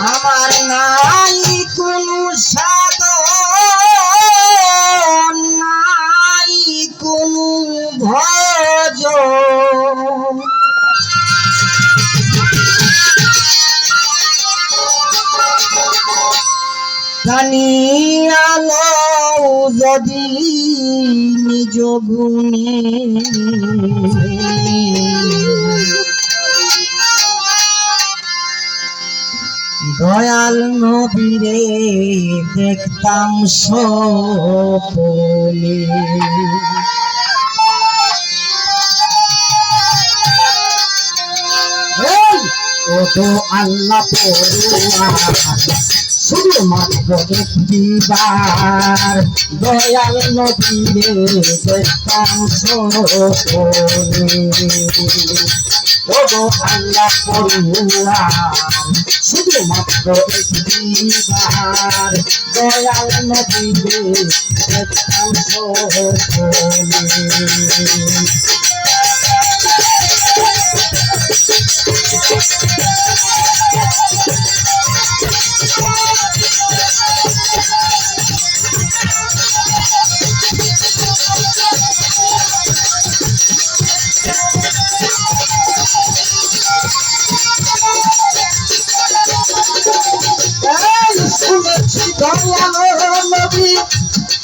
আমার নাই কোনো সাধন নাই কোনো ভজন জানিয়ালো যদি নিজ গুণে দয়াল নবীরে দেখতাম সপনে ও তো আল্লাহ শুধুমাত্র একটিবার দয়াল নবীরে দেখতাম সপনে ও গো আল্লাহ শুধুমাত্র একটিবার দয়াল নবীরে দেখতাম সপনে শুনেছি দয়াল নবী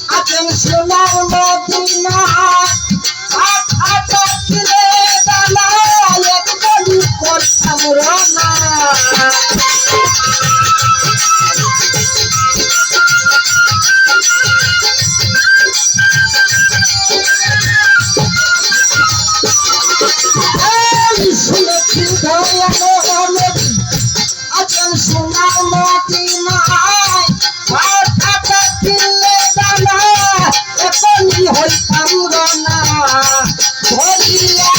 আছেন সোনার মদিনা করতাম রানা শুনেছি দয়াল নবী আছেন সোনার মদিনায় কথা কিনলে দানা এখনই হইতাম রানা ধরিয়া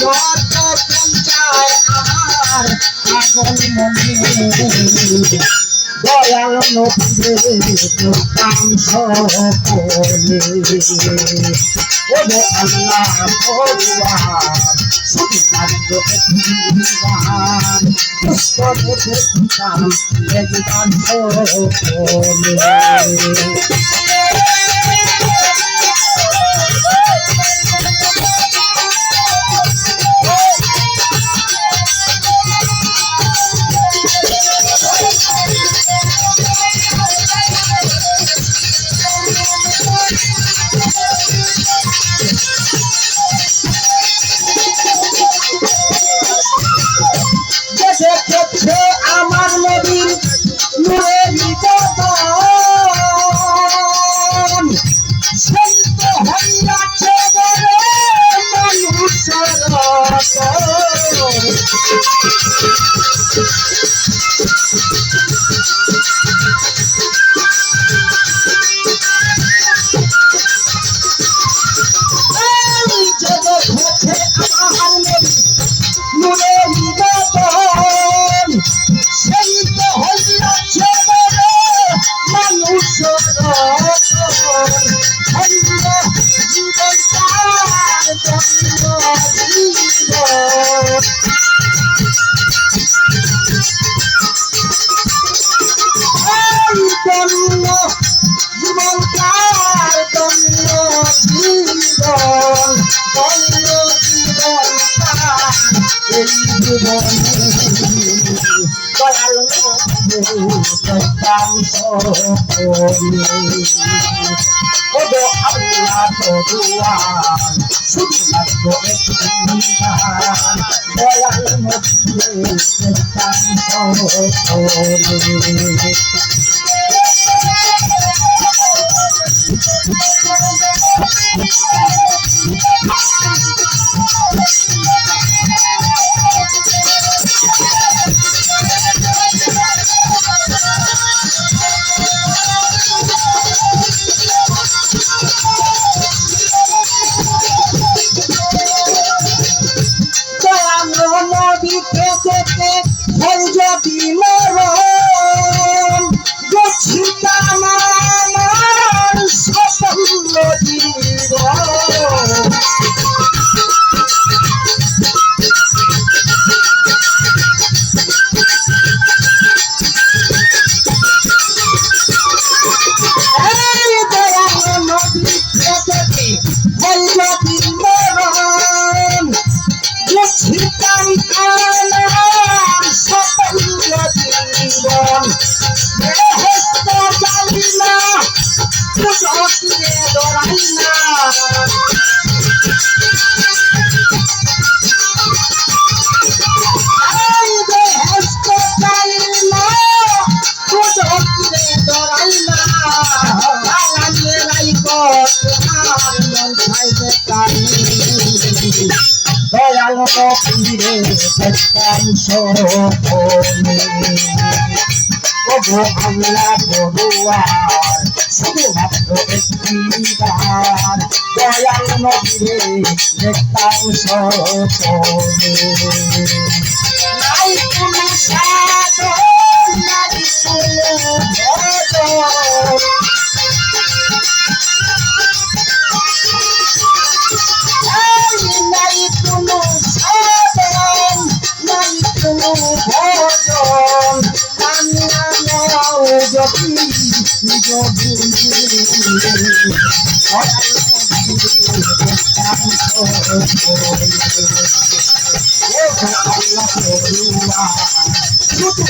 যত পঞ্চায় আমার পাগল মনে দয়াল নবীরে দেখতাম সপনে ও গো আল্লাহ ভগবান শুধুমাত্র একটিবার পুষ্পরে দেখতাম একবার সপনে দেখেছে আমার নবীর নূরের বদন সেই তো হইয়াছে বড় মানুষের দয়াল দেখতাম সপনে ও গো আল্লাহ ভগবান শুধুমাত্র একটিবার দয়াল নবীরে দেখতাম সপনে দয়াল নবীরে দেখতাম স্বপ্নে ওগো আল্লাহ বড়ুয়ার শুধুমাত্র একটিবার দয়াল নবীরে দেখতাম স্বপ্নে নাই কোনো সাধন নাই কোনো ভজন নাই কোনো সাধন নাই কোনো ভজন কান্না নাও যদি নিজ আল্লাহ করুয়া শুধু